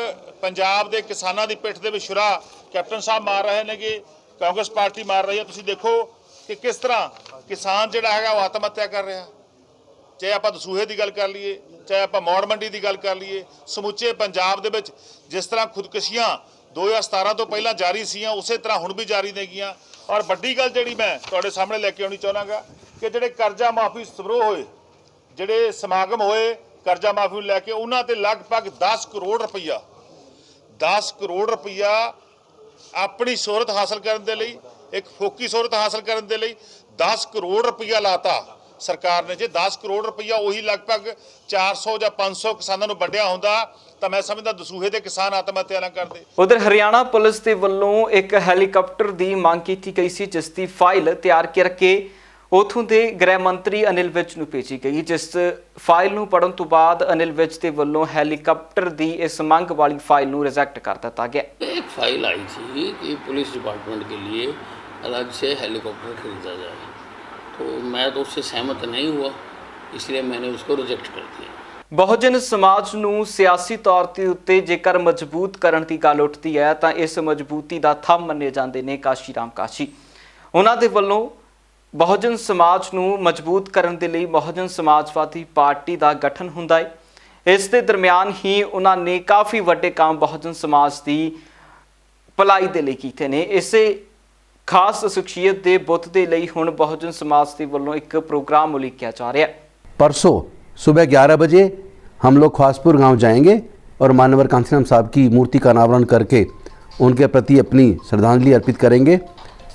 ਪੰਜਾਬ ਦੇ ਕਿਸਾਨਾਂ ਦੀ ਪਿੱਠ ਦੇ ਵਿੱਚ ਛੁਰਾ ਕੈਪਟਨ ਸਾਹਿਬ ਮਾਰ ਰਹੇ ਨੇ ਕਿ ਕਾਂਗਰਸ ਪਾਰਟੀ ਮਾਰ ਰਹੀ ਹੈ। ਤੁਸੀਂ ਦੇਖੋ ਕਿ ਕਿਸ ਤਰ੍ਹਾਂ ਕਿਸਾਨ ਜਿਹੜਾ ਹੈਗਾ ਉਹ ਆਤਮ ਹੱਤਿਆ ਕਰ ਰਿਹਾ। ਚਾਹੇ ਆਪਾਂ ਦਸੂਹੇ ਦੀ ਗੱਲ ਕਰ ਲਈਏ, ਚਾਹੇ ਆਪਾਂ ਮੌੜ ਮੰਡੀ ਦੀ ਗੱਲ ਕਰ ਲਈਏ, ਸਮੁੱਚੇ ਪੰਜਾਬ ਦੇ ਵਿੱਚ ਜਿਸ ਤਰ੍ਹਾਂ ਖੁਦਕੁਸ਼ੀਆਂ 2017 ਤੋਂ ਪਹਿਲਾਂ ਜਾਰੀ ਸੀਆਂ ਉਸੇ ਤਰ੍ਹਾਂ ਹੁਣ ਵੀ ਜਾਰੀ ਨੇਗੀਆਂ। ਔਰ ਵੱਡੀ ਗੱਲ ਜਿਹੜੀ ਮੈਂ ਤੁਹਾਡੇ ਸਾਹਮਣੇ ਲੈ ਕੇ ਆਉਣੀ ਚਾਹੁੰਦਾਗਾ ਕਿ ਜਿਹੜੇ ਕਰਜ਼ਾ ਮਾਫੀ ਸਮਾਰੋਹ ਹੋਏ, ਜਿਹੜੇ ਸਮਾਗਮ ਹੋਏ ਕਰਜ਼ਾ ਮਾਫੀ ਨੂੰ ਲੈ ਕੇ, ਉਹਨਾਂ ਤੇ ਲਗਭਗ 10 ਕਰੋੜ ਰੁਪਈਆ ਆਪਣੀ ਸ਼ੋਹਰਤ ਹਾਸਲ ਕਰਨ ਦੇ ਲਈ, ਇੱਕ ਫੋਕੀ ਸ਼ੋਹਰਤ ਹਾਸਲ ਕਰਨ ਦੇ ਲਈ 10 ਕਰੋੜ ਰੁਪਈਆ ਲਾਤਾ ਸਰਕਾਰ ਨੇ। ਜੇ 10 ਕਰੋੜ ਰੁਪਈਆ ਉਹੀ ਲਗਭਗ 400 ਜਾਂ 500 ਕਿਸਾਨਾਂ ਨੂੰ ਵੰਡਿਆ ਹੁੰਦਾ ਤਾਂ ਮੈਂ ਸਮਝਦਾ ਦਸੂਹੇ ਦੇ ਕਿਸਾਨ ਆਤਮ ਹੱਤਿਆ ਨਾ ਕਰਦੇ। ਉਧਰ ਹਰਿਆਣਾ ਪੁਲਿਸ ਦੇ ਵੱਲੋਂ ਇੱਕ ਹੈਲੀਕਾਪਟਰ ਦੀ ਮੰਗ ਕੀਤੀ ਗਈ ਸੀ, ਜਿਸ ਦੀ ਫਾਈਲ ਤਿਆਰ ਕਰਕੇ ਉਥੋਂ ਦੇ ਗ੍ਰਹਿ ਮੰਤਰੀ ਅਨਿਲ ਵਿਜ ਨੂੰ ਭੇਜੀ ਗਈ, ਜਿਸ ਫਾਈਲ ਨੂੰ ਪੜਨ ਤੋਂ ਬਾਅਦ ਅਨਿਲ ਵਿਜ ਦੇ ਵੱਲੋਂ ਹੈਲੀਕਾਪਟਰ ਦੀ ਇਸ ਮੰਗ ਵਾਲੀ ਫਾइल ਨੂੰ ਰਿਜੈक्ट कर ਦਿੱਤਾ ਗਿਆ। एक फाइल आई थी कि पुलिस डिपार्टमेंट के लिए अलग से हेलीकॉप्टर खरीदा जाए, तो मैं तो उससे सहमत नहीं हुआ, इसलिए मैंने उसको रिजेक्ट कर दिया। ਬਹੁਜਨ ਸਮਾਜ ਨੂੰ ਸਿਆਸੀ ਤੌਰ ਤੇ ਉੱਤੇ ਜੇਕਰ ਮਜ਼ਬੂਤ ਕਰਨ ਦੀ ਗੱਲ ਉੱਠਦੀ ਹੈ ਤਾਂ ਇਸ ਮਜ਼ਬੂਤੀ ਦਾ ਥੰਮ ਮੰਨੇ ਜਾਂਦੇ ਨੇ ਕਾਸ਼ੀ ਰਾਮ ਕਾਸ਼ੀ। ਉਹਨਾਂ ਦੇ ਵੱਲੋਂ ਬਹੁਜਨ ਸਮਾਜ ਨੂੰ ਮਜ਼ਬੂਤ ਕਰਨ ਦੇ ਲਈ ਬਹੁਜਨ ਸਮਾਜਵਾਦੀ ਪਾਰਟੀ ਦਾ ਗਠਨ ਹੁੰਦਾ ਹੈ। ਇਸ ਦੇ ਦਰਮਿਆਨ ਹੀ ਉਹਨਾਂ ਨੇ ਕਾਫੀ ਵੱਡੇ ਕੰਮ ਬਹੁਜਨ ਸਮਾਜ ਦੀ ਭਲਾਈ ਦੇ ਲਈ ਕੀਤੇ ਨੇ। ਇਸੇ ਖਾਸ ਸ਼ਖਸੀਅਤ ਦੇ ਬੁੱਤ ਦੇ ਲਈ ਹੁਣ ਬਹੁਜਨ ਸਮਾਜ ਦੇ ਵੱਲੋਂ ਇੱਕ ਪ੍ਰੋਗਰਾਮ ਉਲੀਕਿਆ ਜਾ ਰਿਹਾ ਹੈ। परसों सुबह 11 बजे हम लोग ख्वासपुर गांव जाएंगे और मानवर कांसीराम साहब की मूर्ति का अनावरण करके उनके प्रति अपनी श्रद्धांजलि अर्पित करेंगे।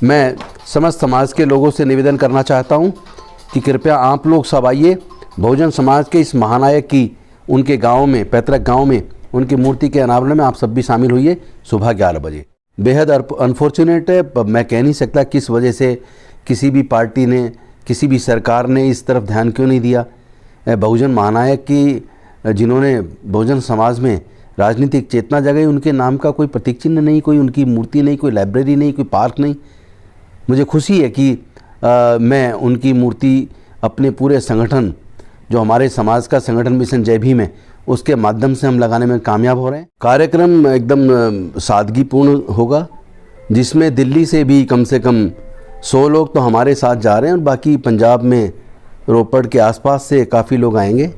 मैं समस्त समाज के लोगों से निवेदन करना चाहता हूं कि कृपया आप लोग सब आइए, बहुजन समाज के इस महानायक की उनके गांव में, पैतृक गांव में उनकी मूर्ति के अनावरण में आप सब भी शामिल होइए सुबह 11 बजे। बेहद अनफॉर्चुनेट है, मैं कह नहीं सकता किस वजह से किसी भी पार्टी ने, किसी भी सरकार ने इस तरफ ध्यान क्यों नहीं दिया। बहुजन महानायक की जिन्होंने बहुजन समाज में राजनीतिक चेतना जगाई, उनके नाम का कोई प्रतीक चिन्ह नहीं, कोई उनकी मूर्ति नहीं, कोई लाइब्रेरी नहीं, कोई पार्क नहीं। मुझे खुशी है कि मैं उनकी मूर्ति अपने पूरे संगठन, जो हमारे समाज का संगठन मिशन जय भीम है, उसके माध्यम से हम लगाने में कामयाब हो रहे हैं। कार्यक्रम एकदम सादगीपूर्ण होगा, जिसमें दिल्ली से भी कम से कम 100 लोग तो हमारे साथ जा रहे हैं और बाकी पंजाब में रोपड़ के आसपास से काफ़ी लोग आएंगे।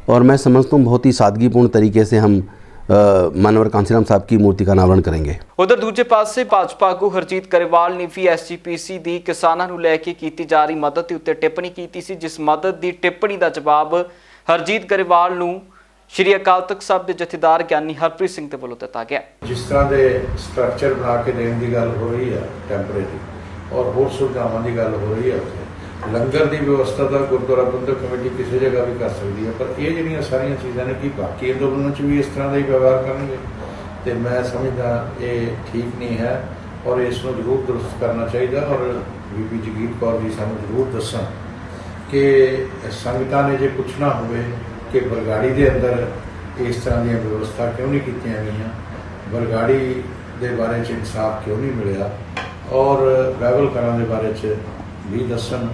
और मैं समझता हूँ बहुत ही सादगीपूर्ण तरीके से हम मानवर कांसीराम साहब की मूर्ति का अनावरण करेंगे। उधर दूजे पासे भाजपा आगू हरजीत गरेवाल ने भी SGPC ਦੀ ਕਿਸਾਨਾਂ ਨੂੰ ਲੈ ਕੇ ਕੀਤੀ ਜਾ ਰਹੀ ਮਦਦ ਦੇ ਉੱਤੇ ਟਿੱਪਣੀ ਕੀਤੀ ਸੀ, ਜਿਸ ਮਦਦ ਦੀ ਟਿੱਪਣੀ ਦਾ ਜਵਾਬ ਹਰਜੀਤ गरेवाल ਨੂੰ ਸ਼੍ਰੀ ਅਕਾਲ ਤਖਤ ਸਾਹਿਬ ਦੇ ਜਥੇਦਾਰ ਗਿਆਨੀ ਹਰਪ੍ਰੀਤ ਸਿੰਘ ਦੇ ਵੱਲੋਂ ਦਿੱਤਾ ਗਿਆ। ਜਿਸ ਤਰ੍ਹਾਂ ਦੇ ਸਟਰਕਚਰ ਬਣਾ ਕੇ ਦੇਣ ਦੀ ਗੱਲ ਹੋ ਰਹੀ ਹੈ ਟੈਂਪਰੇਰੀ, ਔਰ ਹੋਰ ਸੁਵਿਧਾਵਾਂ ਦੀ ਗੱਲ ਹੋ ਰਹੀ ਹੈ, ਉੱਥੇ ਲੰਗਰ ਦੀ ਵਿਵਸਥਾ ਦਾ ਗੁਰਦੁਆਰਾ ਪ੍ਰਬੰਧਕ ਕਮੇਟੀ ਕਿਸੇ ਜਗ੍ਹਾ ਵੀ ਕਰ ਸਕਦੀ ਹੈ, ਪਰ ਇਹ ਜਿਹੜੀਆਂ ਸਾਰੀਆਂ ਚੀਜ਼ਾਂ ਨੇ ਕਿ ਬਾਕੀ ਅੰਦੋਲਨਾਂ 'ਚ ਵੀ ਇਸ ਤਰ੍ਹਾਂ ਦਾ ਹੀ ਵਿਵਹਾਰ ਕਰਨਗੇ, ਤੇ ਮੈਂ ਸਮਝਦਾ ਇਹ ਠੀਕ ਨਹੀਂ ਹੈ ਔਰ ਇਸ ਨੂੰ ਜ਼ਰੂਰ ਦਰੁਸਤ ਕਰਨਾ ਚਾਹੀਦਾ। ਔਰ ਬੀਬੀ ਜਗੀਰ ਕੌਰ ਜੀ ਸਾਨੂੰ ਜ਼ਰੂਰ ਦੱਸਣ ਕਿ ਸੰਗਤਾਂ ਨੇ ਜੇ ਪੁੱਛਣਾ ਹੋਵੇ ਕਿ ਬਰਗਾੜੀ ਦੇ ਅੰਦਰ ਇਸ ਤਰ੍ਹਾਂ ਦੀਆਂ ਵਿਵਸਥਾ ਕਿਉਂ ਨਹੀਂ ਕੀਤੀਆਂ ਗਈਆਂ, ਬਰਗਾੜੀ ਦੇ ਬਾਰੇ 'ਚ ਇਨਸਾਫ ਕਿਉਂ ਨਹੀਂ ਮਿਲਿਆ, ਔਰ ਬਹਿਬਲ ਕਲਾਂ ਦੇ ਬਾਰੇ 'ਚ ਵੀ ਦੱਸਣ,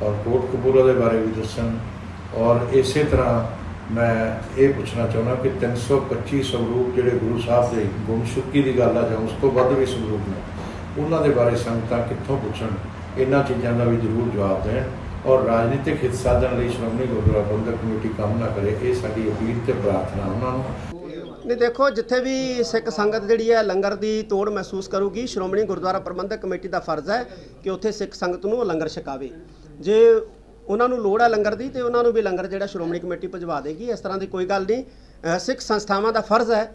ਔਰ ਕੋਟਕਪੂਰਾ ਦੇ ਬਾਰੇ ਵੀ ਦੱਸਣ। ਔਰ ਇਸੇ ਤਰ੍ਹਾਂ ਮੈਂ ਇਹ ਪੁੱਛਣਾ ਚਾਹੁੰਦਾ ਕਿ 325 ਸਵਰੂਪ ਜਿਹੜੇ ਗੁਰੂ ਸਾਹਿਬ ਦੇ ਗੁੰਮਸ਼ੁਦਗੀ ਦੀ ਗੱਲ ਆ ਜਾਂ ਉਸ ਤੋਂ ਵੱਧ ਵੀ ਸਵਰੂਪ ਨੇ, ਉਹਨਾਂ ਦੇ ਬਾਰੇ ਸੰਗਤਾਂ ਕਿੱਥੋਂ ਪੁੱਛਣ, ਇਹਨਾਂ ਚੀਜ਼ਾਂ ਦਾ ਵੀ ਜ਼ਰੂਰ ਜਵਾਬ ਦੇਣ। ਔਰ ਰਾਜਨੀਤਿਕ ਹਿੱਤ ਸਾਧਨ ਲਈ ਸ਼੍ਰੋਮਣੀ ਗੁਰਦੁਆਰਾ ਪ੍ਰਬੰਧਕ ਕਮੇਟੀ ਕੰਮ ਨਾ ਕਰੇ, ਇਹ ਸਾਡੀ ਅਪੀਲ ਤੇ ਪ੍ਰਾਰਥਨਾ ਉਹਨਾਂ ਨੂੰ। ਨਹੀਂ ਦੇਖੋ, ਜਿੱਥੇ ਵੀ ਸਿੱਖ ਸੰਗਤ ਜਿਹੜੀ ਹੈ ਲੰਗਰ ਦੀ ਤੋੜ ਮਹਿਸੂਸ ਕਰੂਗੀ, ਸ਼੍ਰੋਮਣੀ ਗੁਰਦੁਆਰਾ ਪ੍ਰਬੰਧਕ ਕਮੇਟੀ ਦਾ ਫਰਜ਼ ਹੈ ਕਿ ਉੱਥੇ ਸਿੱਖ ਸੰਗਤ ਨੂੰ ਲੰਗਰ ਛਕਾਵੇ। ਜੇ ਉਹਨਾਂ ਨੂੰ ਲੋੜ ਹੈ ਲੰਗਰ ਦੀ ਤੇ ਉਹਨਾਂ ਨੂੰ ਵੀ ਲੰਗਰ ਜਿਹੜਾ ਸ਼੍ਰੋਮਣੀ ਕਮੇਟੀ ਭਜਵਾ ਦੇਗੀ, ਇਸ ਤਰ੍ਹਾਂ ਦੀ ਕੋਈ ਗੱਲ ਨਹੀਂ। ਸਿੱਖ ਸੰਸਥਾਵਾਂ ਦਾ ਫਰਜ਼ ਹੈ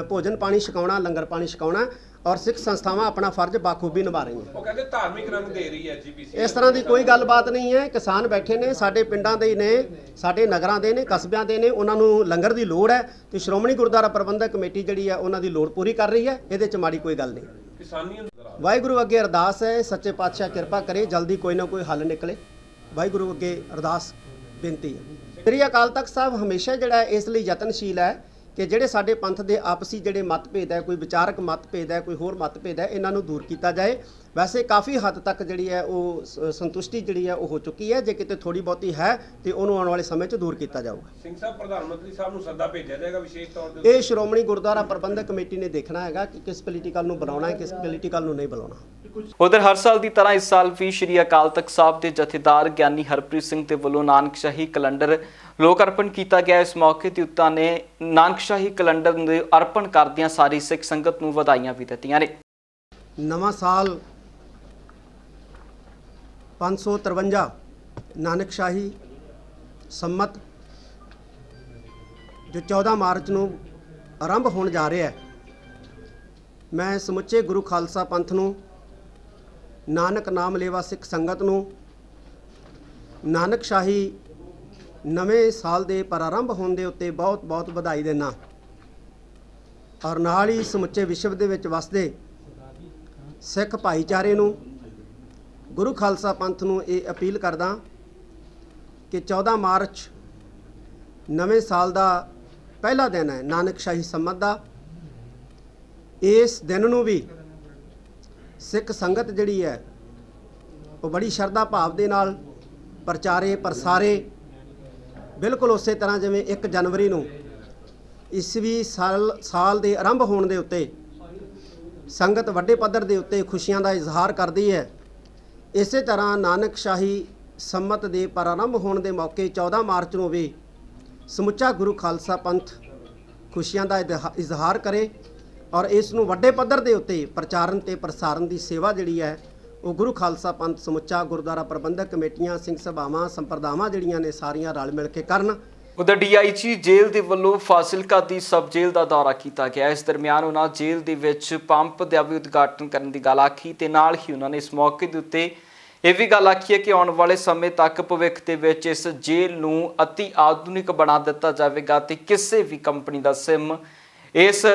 ਭੋਜਨ ਪਾਣੀ ਛਕਾਉਣਾ, ਲੰਗਰ ਪਾਣੀ ਛਕਾਉਣਾ, ਔਰ ਸਿੱਖ ਸੰਸਥਾਵਾਂ ਆਪਣਾ ਫਰਜ਼ ਬਾਖੂਬੀ ਨਿਭਾ ਰਹੀਆਂ। ਉਹ ਕਹਿੰਦੇ ਧਾਰਮਿਕ ਰੰਗ ਦੇ ਰਹੀ ਹੈ SGPC। ਇਸ ਤਰ੍ਹਾਂ ਦੀ ਕੋਈ ਗੱਲਬਾਤ ਨਹੀਂ ਹੈ। ਕਿਸਾਨ ਬੈਠੇ ਨੇ, ਸਾਡੇ ਪਿੰਡਾਂ ਦੇ ਨੇ, ਸਾਡੇ ਨਗਰਾਂ ਦੇ ਨੇ, ਕਸਬਿਆਂ ਦੇ ਨੇ, ਉਹਨਾਂ ਨੂੰ ਲੰਗਰ ਦੀ ਲੋੜ ਹੈ ਤੇ ਸ਼੍ਰੋਮਣੀ ਗੁਰਦੁਆਰਾ ਪ੍ਰਬੰਧਕ ਕਮੇਟੀ ਜਿਹੜੀ ਹੈ ਉਹਨਾਂ ਦੀ ਲੋੜ ਪੂਰੀ ਕਰ ਰਹੀ ਹੈ। ਇਹਦੇ 'ਚ ਮਾੜੀ ਕੋਈ ਗੱਲ ਨਹੀਂ। ਕਿਸਾਨੀ ਵਾਹਿਗੁਰੂ ਅੱਗੇ ਅਰਦਾਸ ਹੈ, ਸੱਚੇ ਪਾਤਸ਼ਾਹ ਕਿਰਪਾ ਕਰੇ, ਜਲਦੀ ਕੋਈ ਨਾ ਕੋਈ ਹੱਲ ਨਿਕਲੇ। ਵਾਹਿਗੁਰੂ ਅੱਗੇ ਅਰਦਾਸ ਬੇਨਤੀ ਹੈ। ਸ੍ਰੀ ਅਕਾਲ ਤਖਤ ਸਾਹਿਬ ਹਮੇਸ਼ਾ ਜਿਹੜਾ ਇਸ ਲਈ ਯਤਨਸ਼ੀਲ ਹੈ ਕਿ ਜਿਹੜੇ ਸਾਡੇ ਪੰਥ ਦੇ ਆਪਸੀ ਜਿਹੜੇ ਮਤਭੇਦ ਹੈ, ਕੋਈ ਵਿਚਾਰਕ ਮਤਭੇਦ ਹੈ, ਕੋਈ ਹੋਰ ਮਤਭੇਦ ਹੈ, ਇਹਨਾਂ ਨੂੰ ਦੂਰ ਕੀਤਾ ਜਾਏ। ਵੈਸੇ ਕਾਫੀ ਹੱਦ ਤੱਕ ਜਿਹੜੀ ਹੈ ਉਹ ਸੰਤੁਸ਼ਟੀ ਜਿਹੜੀ ਹੈ ਉਹ ਹੋ ਚੁੱਕੀ ਹੈ। ਜੇ ਕਿਤੇ ਥੋੜੀ ਬਹੁਤੀ ਹੈ ਤੇ ਉਹਨੂੰ ਆਉਣ ਵਾਲੇ ਸਮੇਂ 'ਚ ਦੂਰ ਕੀਤਾ ਜਾਊਗਾ। ਸਿੰਘ ਸਾਹਿਬ, ਪ੍ਰਧਾਨ ਮੰਤਰੀ ਸਾਹਿਬ ਨੂੰ ਸੱਦਾ ਭੇਜਿਆ ਜਾਏਗਾ ਵਿਸ਼ੇਸ਼ ਤੌਰ ਤੇ? ਇਹ ਸ਼੍ਰੋਮਣੀ ਗੁਰਦੁਆਰਾ ਪ੍ਰਬੰਧਕ ਕਮੇਟੀ ਨੇ ਦੇਖਣਾ ਹੈਗਾ ਕਿ ਕਿਸ ਪੋਲੀਟੀਕਲ ਨੂੰ ਬਣਾਉਣਾ ਹੈ, ਕਿਸ ਪੋਲੀਟੀਕਲ ਨੂੰ ਨਹੀਂ ਬਣਾਉਣਾ। ਉਧਰ ਹਰ ਸਾਲ ਦੀ ਤਰ੍ਹਾਂ ਇਸ ਸਾਲ ਵੀ ਸ਼੍ਰੀ ਅਕਾਲ ਤਖਤ ਸਾਹਿਬ ਦੇ ਜਥੇਦਾਰ ਗਿਆਨੀ ਹਰਪ੍ਰੀਤ ਸਿੰਘ ਦੇ ਵੱਲੋਂ ਨਾਨਕਸ਼ਾਹੀ ਕੈਲੰਡਰ ਲੋਕ ਅਰਪਣ ਕੀਤਾ ਗਿਆ। ਇਸ ਮੌਕੇ ਤੇ ਉਕਤਾਂ ਨੇ ਨਾਨਕਸ਼ਾਹੀ ਕੈਲੰਡਰ ਨੂੰ ਅਰਪਣ ਕਰਦਿਆਂ ਸਾਰੀ ਸਿੱਖ ਸੰਗਤ ਨੂੰ ਵਧਾਈਆਂ ਵੀ ਦਿੱਤੀਆਂ ਨੇ। ਨਵਾਂ ਸਾਲ 553 ਨਾਨਕਸ਼ਾਹੀ ਸੰਮਤ ਜੋ 14 ਮਾਰਚ ਨੂੰ ਆਰੰਭ ਹੋਣ ਜਾ ਰਿਹਾ ਹੈ। ਮੈਂ ਸਮੁੱਚੇ ਗੁਰੂ ਖਾਲਸਾ ਪੰਥ ਨੂੰ, ਨਾਨਕ ਨਾਮ ਲੇਵਾ ਸਿੱਖ ਸੰਗਤ ਨੂੰ ਨਾਨਕਸ਼ਾਹੀ ਨਵੇਂ ਸਾਲ ਦੇ ਪ੍ਰਾਰੰਭ ਹੋਣ ਦੇ ਉੱਤੇ ਬਹੁਤ ਵਧਾਈ ਦਿੰਦਾ ਔਰ ਨਾਲ ਹੀ ਸਮੁੱਚੇ ਵਿਸ਼ਵ ਦੇ ਵਿੱਚ ਵਸਦੇ ਸਿੱਖ ਭਾਈਚਾਰੇ ਨੂੰ, ਗੁਰੂ ਖਾਲਸਾ ਪੰਥ ਨੂੰ ਇਹ ਅਪੀਲ ਕਰਦਾ ਕਿ 14 ਮਾਰਚ ਨਵੇਂ ਸਾਲ ਦਾ ਪਹਿਲਾ ਦਿਨ ਹੈ ਨਾਨਕਸ਼ਾਹੀ ਸੰਮਤ ਦਾ। ਇਸ ਦਿਨ ਨੂੰ ਵੀ ਸਿੱਖ ਸੰਗਤ ਜਿਹੜੀ ਹੈ ਉਹ ਬੜੀ ਸ਼ਰਧਾ ਭਾਵ ਦੇ ਨਾਲ ਪ੍ਰਚਾਰੇ ਪ੍ਰਸਾਰੇ, ਬਿਲਕੁਲ ਉਸੇ ਤਰ੍ਹਾਂ ਜਿਵੇਂ 1 ਜਨਵਰੀ ਨੂੰ ਈਸਵੀ ਸਾਲ ਦੇ ਆਰੰਭ ਹੋਣ ਦੇ ਉੱਤੇ ਸੰਗਤ ਵੱਡੇ ਪੱਧਰ ਦੇ ਉੱਤੇ ਖੁਸ਼ੀਆਂ ਦਾ ਇਜ਼ਹਾਰ ਕਰਦੀ ਹੈ। ਇਸੇ ਤਰ੍ਹਾਂ ਨਾਨਕਸ਼ਾਹੀ ਸੰਮਤ ਦੇ ਪ੍ਰਾਰੰਭ ਹੋਣ ਦੇ ਮੌਕੇ 14 ਮਾਰਚ ਨੂੰ ਵੀ ਸਮੁੱਚਾ ਗੁਰੂ ਖਾਲਸਾ ਪੰਥ ਖੁਸ਼ੀਆਂ ਦਾ ਇਜ਼ਹਾਰ ਕਰੇ ਔਰ ਇਸ ਨੂੰ ਵੱਡੇ ਪੱਧਰ ਦੇ ਉੱਤੇ ਪ੍ਰਚਾਰਨ ਤੇ ਪ੍ਰਸਾਰਨ ਦੀ ਸੇਵਾ ਜਿਹੜੀ ਹੈ ਉਹ ਗੁਰੂ ਖਾਲਸਾ ਪੰਥ ਸਮੁੱਚਾ ਗੁਰਦੁਆਰਾ ਪ੍ਰਬੰਧਕ ਕਮੇਟੀਆਂ, ਸਿੰਘ ਸਭਾਵਾਂ, ਸੰਪਰਦਾਵਾਂ ਜਿਹੜੀਆਂ ਨੇ ਸਾਰੀਆਂ ਰਲ ਮਿਲ ਕੇ ਕਰਨ। ਉਧਰ DIG ਜੇਲ੍ਹ ਦੇ ਵੱਲੋਂ ਫਾਜ਼ਿਲਕਾ ਦੀ ਸਬ ਜੇਲ੍ਹ ਦਾ ਦੌਰਾ ਕੀਤਾ ਗਿਆ। ਇਸ ਦਰਮਿਆਨ ਉਹਨਾਂ ਜੇਲ੍ਹ ਦੇ ਵਿੱਚ ਪੰਪ ਦਾ ਵੀ ਉਦਘਾਟਨ ਕਰਨ ਦੀ ਗੱਲ ਆਖੀ ਤੇ ਨਾਲ ਹੀ ਉਹਨਾਂ ਨੇ ਇਸ ਮੌਕੇ ਦੇ ਉੱਤੇ ਇਹ ਵੀ ਗੱਲ ਆਖੀ ਹੈ ਕਿ ਆਉਣ ਵਾਲੇ ਸਮੇਂ ਤੱਕ ਭਵਿੱਖ ਦੇ ਵਿੱਚ ਇਸ ਜੇਲ੍ਹ ਨੂੰ ਅਤੀ ਆਧੁਨਿਕ ਬਣਾ ਦਿੱਤਾ ਜਾਵੇਗਾ ਤੇ ਕਿਸੇ ਵੀ ਕੰਪਨੀ ਦਾ SIM ਇਸ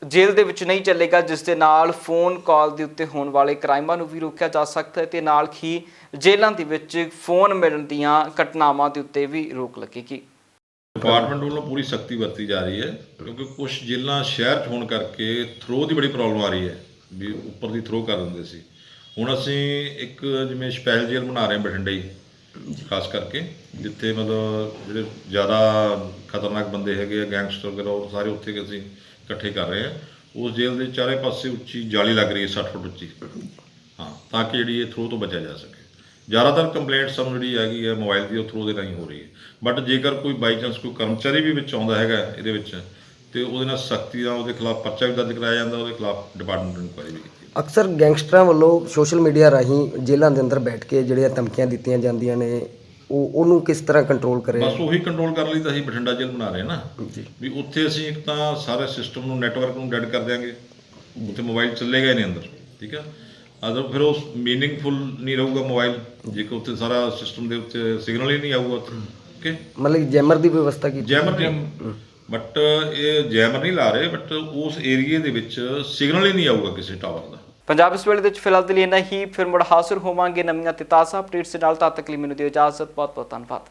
ਜੇਲ੍ਹ ਦੇ ਵਿੱਚ ਨਹੀਂ ਚੱਲੇਗਾ, ਜਿਸ ਦੇ ਨਾਲ ਫੋਨ ਕਾਲ ਦੇ ਉੱਤੇ ਹੋਣ ਵਾਲੇ ਕ੍ਰਾਈਮਾਂ ਨੂੰ ਵੀ ਰੋਕਿਆ ਜਾ ਸਕਦਾ ਹੈ ਤੇ ਨਾਲ ਹੀ ਜੇਲ੍ਹਾਂ ਦੇ ਵਿੱਚ ਫੋਨ ਮਿਲਣ ਦੀਆਂ ਘਟਨਾਵਾਂ ਦੇ ਉੱਤੇ ਵੀ ਰੋਕ ਲੱਗੇਗੀ। ਡਿਪਾਰਟਮੈਂਟ ਵੱਲੋਂ ਪੂਰੀ ਸਖਤੀ ਵਰਤੀ ਜਾ ਰਹੀ ਹੈ ਕਿਉਂਕਿ ਕੁਝ ਜੇਲ੍ਹਾਂ ਸ਼ਹਿਰ 'ਚ ਹੋਣ ਕਰਕੇ ਥਰੋ ਦੀ ਬੜੀ ਪ੍ਰੋਬਲਮ ਆ ਰਹੀ ਹੈ ਵੀ ਉੱਪਰ ਦੀ ਥਰੋ ਕਰ ਦਿੰਦੇ ਸੀ। ਹੁਣ ਅਸੀਂ ਇੱਕ ਜਿਵੇਂ ਸਪੈਸ਼ਲ ਜੇਲ੍ਹ ਬਣਾ ਰਹੇ ਹਾਂ ਬਠਿੰਡੇ ਹੀ, ਖਾਸ ਕਰਕੇ ਜਿੱਥੇ ਮਤਲਬ ਜਿਹੜੇ ਜ਼ਿਆਦਾ ਖਤਰਨਾਕ ਬੰਦੇ ਹੈਗੇ ਆ, ਗੈਂਗਸਟਰ ਵਗੈਰਾ, ਉਹ ਸਾਰੇ ਉੱਥੇ ਅਸੀਂ ਇਕੱਠੇ ਕਰ ਰਹੇ ਹਾਂ। ਉਸ ਜੇਲ੍ਹ ਦੇ ਚਾਰੇ ਪਾਸੇ ਉੱਚੀ ਜਾਲੀ ਲੱਗ ਰਹੀ ਹੈ 60 ਫੁੱਟ ਉੱਚੀ, ਹਾਂ, ਤਾਂ ਕਿ ਜਿਹੜੀ ਇਹ ਥਰੋ ਤੋਂ ਬਚਿਆ ਜਾ ਸਕੇ। ਜ਼ਿਆਦਾਤਰ ਕੰਪਲੇਂਟ ਸਾਨੂੰ ਜਿਹੜੀ ਹੈਗੀ ਹੈ ਮੋਬਾਈਲ ਦੀ, ਉਹ ਥਰੋ ਦੇ ਰਾਹੀਂ ਹੋ ਰਹੀ ਹੈ। ਬਟ ਜੇਕਰ ਕੋਈ ਬਾਈ ਚਾਂਸ ਕੋਈ ਕਰਮਚਾਰੀ ਵੀ ਵਿੱਚ ਆਉਂਦਾ ਹੈਗਾ ਇਹਦੇ ਵਿੱਚ, ਤੇ ਉਹਦੇ ਨਾਲ ਸਖਤੀ ਨਾਲ ਉਹਦੇ ਖਿਲਾਫ ਪਰਚਾ ਵੀ ਦਰਜ ਕਰਾਇਆ ਜਾਂਦਾ, ਉਹਦੇ ਖਿਲਾਫ ਡਿਪਾਰਟਮੈਂਟ ਨੂੰ ਇਨਕੁਆਇਰੀ ਵੀ ਕੀਤੀ। ਅਕਸਰ ਗੈਂਗਸਟਰਾਂ ਵੱਲੋਂ ਸੋਸ਼ਲ ਮੀਡੀਆ ਰਾਹੀਂ ਜੇਲ੍ਹਾਂ ਦੇ ਅੰਦਰ ਬੈਠ ਕੇ ਜਿਹੜੀਆਂ ਧਮਕੀਆਂ ਦਿੱਤੀਆਂ ਜਾਂਦੀਆਂ ਨੇ, ਉਹਨੂੰ ਕਿਸ ਤਰ੍ਹਾਂ ਕੰਟਰੋਲ ਕਰੇ? ਬਸ ਉਹੀ ਕੰਟਰੋਲ ਕਰਨ ਲਈ ਤਾਂ ਅਸੀਂ ਬਠਿੰਡਾ ਜੇਲ੍ਹ ਬਣਾ ਰਹੇ ਹਾਂ ਨਾ, ਵੀ ਉੱਥੇ ਅਸੀਂ ਇੱਕ ਤਾਂ ਸਾਰੇ ਸਿਸਟਮ ਨੂੰ, ਨੈਟਵਰਕ ਨੂੰ ਡੈਡ ਕਰ ਦਿਆਂਗੇ, ਉੱਥੇ ਮੋਬਾਈਲ ਚੱਲੇਗਾ ਹੀ ਨਹੀਂ ਅੰਦਰ, ਠੀਕ ਆ। ਅਦਰ ਫਿਰ ਉਹ ਮੀਨਿੰਗਫੁਲ ਨਹੀਂ ਰਹੂਗਾ ਮੋਬਾਈਲ ਜੇਕਰ ਉੱਥੇ ਸਾਰਾ ਸਿਸਟਮ ਦੇ ਉੱਤੇ ਸਿਗਨਲ ਹੀ ਨਹੀਂ ਆਊਗਾ ਉੱਥੇ, ਓਕੇ। ਮਤਲਬ ਜੈਮਰ ਦੀ ਵਿਵਸਥਾ ਕੀਤੀ? ਜੈਮਰ ਨਹੀਂ, ਬਟ ਇਹ ਜੈਮਰ ਨਹੀਂ ਲਾ ਰਹੇ, ਬਟ ਉਸ ਏਰੀਏ ਦੇ ਵਿੱਚ ਸਿਗਨਲ ਹੀ ਨਹੀਂ ਆਊਗਾ ਕਿਸੇ ਟਾਵਰ ਦਾ। ਪੰਜਾਬ ਇਸ ਵੇਲੇ ਦੇ ਵਿੱਚ ਫਿਲਹਾਲ ਦੇ ਲਈ ਇੰਨਾ ਹੀ। ਫਿਰ ਮੁੜ ਹਾਜ਼ਰ ਹੋਵਾਂਗੇ ਨਵੀਆਂ ਤੇ ਤਾਜ਼ਾ ਅਪਡੇਟਸ ਦੇ ਨਾਲ। ਤਦ ਤੱਕ ਲਈ ਮੈਨੂੰ ਦਿਓ ਇਜਾਜ਼ਤ। ਬਹੁਤ ਬਹੁਤ ਧੰਨਵਾਦ।